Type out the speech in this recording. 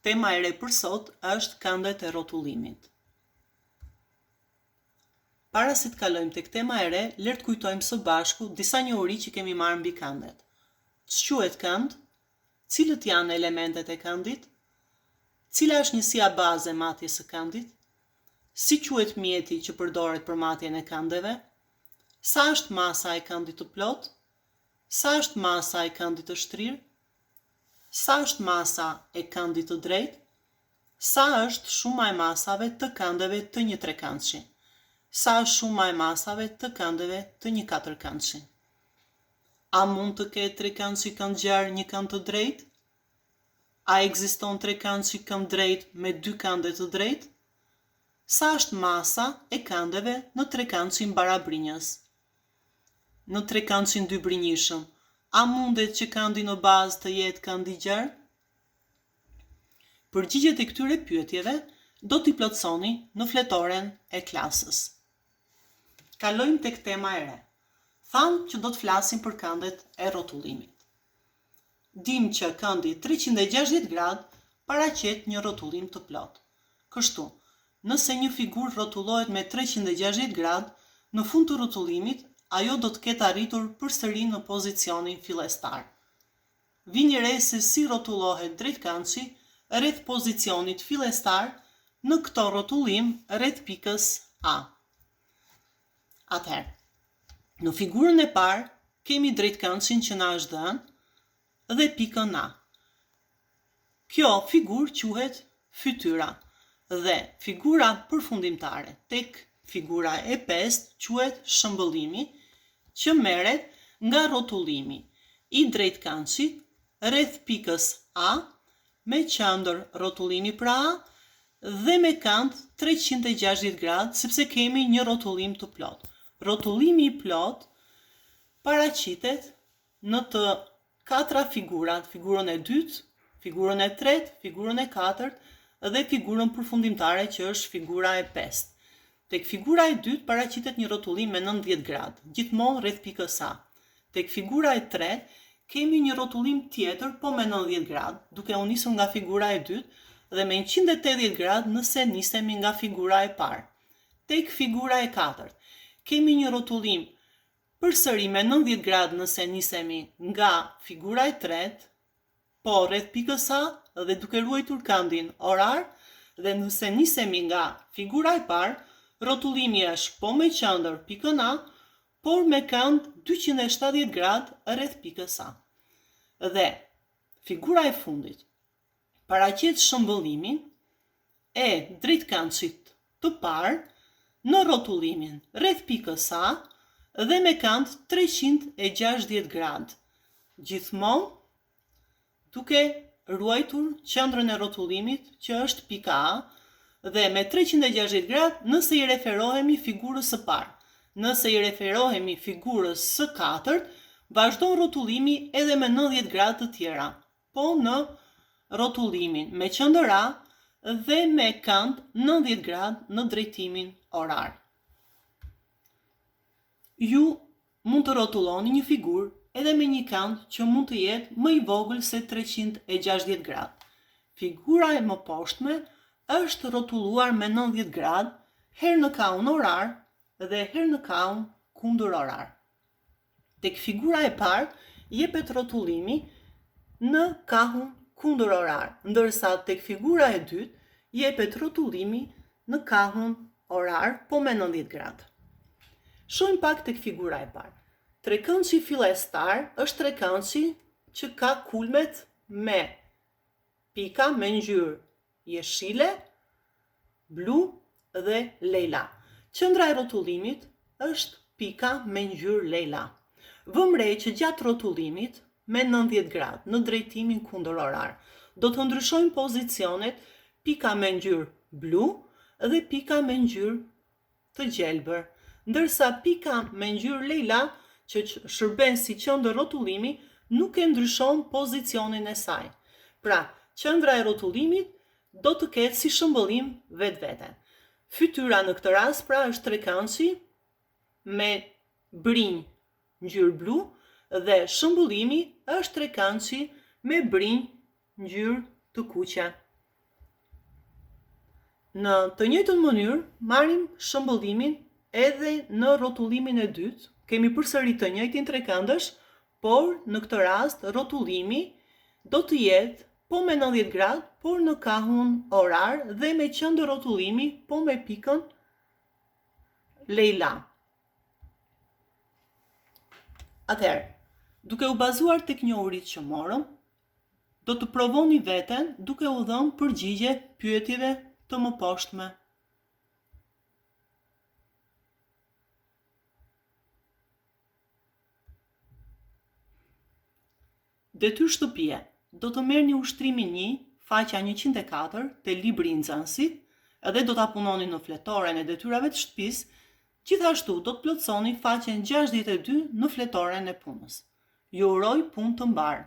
Tema e re për sot është këndet e rrotullimit. Para se të kalojmë tek tema e re, le të kujtojmë së bashku disa njohuri që kemi marrë mbi këndet. Ç'quhet kënd? Cilët janë elementet e këndit? Cila është njësia baze e matjes së këndit? Si quhet mjeti që përdoret për matjen e këndeve? Sa është masa e këndit të plot? Sa është masa e këndit të shtrirë? Sa është masa e këndit të drejtë? Sa është shuma e masave të këndeve të një trekëndshi? Sa është shuma e masave të këndeve të një katërkëndshi? A mund të ketë trekëndshi këndgjar një kënd të drejtë? A ekziston trekëndshi kënd drejtë me dy kënde të drejtë? Sa është masa e këndeve në trekëndshin barabrinjës? Në trekëndshin dy brinjishëm, a mundet që këndi në bazë të jetë kënd i gjerë? Përgjigjet e këtyre pyetjeve do t'i plotësoni në fletoren e klasës. Kalojmë tek tema e re. Thamë që do të flasim për këndet e rrotullimit. Dim që këndi 360 gradë paraqet një rrotullim të plot. Kështu, nëse një figurë rrotullohet me 360 gradë, në fund të rrotullimit ajo do të ketë arritur përsëri në pozicionin fillestar. Vini re se si rrotullohet drejtkëndshi rreth pozicionit fillestar në këto rrotullim rreth pikës A. Atëherë, në figurën e parë kemi drejtkëndshin që na është dhënë dhe pikën A. Kjo figurë quhet fytyra dhe figura përfundimtare tek figura e 5 quhet shëmbëllimi, që merret nga rrotullimi i drejtkëndshit rreth pikës A me qendër rrotullimi pra A dhe me kënd 360 gradë sepse kemi një rrotullim të plot. Rrotullimi i plot paraqitet në të katra figurat, figurën e dytë, figurën e tretë, figurën e katërt dhe figurën përfundimtare që është figura e 5. Tek figura e dytë paraqitet një rrotullim me 90 gradë, gjithmonë rreth pikës A. Tek figura e tretë kemi një rrotullim tjetër po me 90 gradë, duke u nisur nga figura e dytë dhe me 180 gradë nëse nisemi nga figura e parë. Tek figura e katërt kemi një rrotullim përsëri me 90 gradë nëse nisemi nga figura e tretë, po rreth pikës A dhe duke ruajtur këndin orar, dhe nëse nisemi nga figura e parë, rrotullimi është po me qendër pikën A, por me kënd 270 gradë rreth pikës A. Dhe figura e fundit paraqet shëmbëllimin e drejtkëndshit të parë në rrotullimin rreth pikës A dhe me kënd 360 gradë, gjithmonë duke ruajtur qendrën e rrotullimit që është pika A dhe me 360 gradë nëse i referohemi figurës së parë. Nëse i referohemi figurës së katërt, vazhdon rrotullimi edhe me 90 gradë të tjera, po në rrotullimin me qendër A dhe me kënd 90 gradë në drejtimin orar. Ju mund të rrotulloni një figurë edhe me një kënd që mund të jetë më i vogël se 360 gradë. Figura e më poshtme është rrotulluar me 90 gradë, herë në kaun orar dhe herë në kaun kundër orar. Tek figura e parë jepet rrotullimi në kahun kundër orar, ndërsa tek figura e dytë jepet rrotullimi në kahun orar po me 90 gradë. Shohim pak tek figura e parë. Trekëndshi fillestar është trekëndshi që ka kulmet me pika me ngjyrë jeshile, blu dhe lejla. Qendra e rrotullimit është pika me ngjyrë lejla. Vëmë re që gjatë rrotullimit me 90 gradë në drejtimin kundër orar do të ndryshojnë pozicionet pika me ngjyrë blu dhe pika me ngjyrë të gjelbër, ndërsa pika me ngjyrë lejla që shërben si qendër rrotullimi nuk e ndryshon pozicionin e saj. Pra, qendra e rrotullimit do të ketë si shëmbëllim vetveten. Fytyra në këtë rast pra është trekëndshi me brinj ngjyrë blu dhe shëmbëllimi është trekëndshi me brinj ngjyrë të kuqe. Në të njëjtën mënyrë, marrim shëmbëllimin edhe në rrotullimin e dytë. Kemi përsëri të njëjtin trekëndësh, por në këtë rast rrotullimi do të jetë po me 90 gradë, por në kahun orar dhe me qendër rrotullimi po me pikën Leila. Atëherë, duke u bazuar tek njohuritë që morëm, do të provoni veten duke u dhënë përgjigje pyetjeve të mëposhtme. Detyrë shtëpie. Do të merrni ushtrimin 1, faqja 104 te libri i nxënësit, edhe do ta punoni në fletoren e detyrave të shtëpisë. Gjithashtu do të plotësoni faqen 62 në fletoren e punës. Ju uroj punë të mbarë.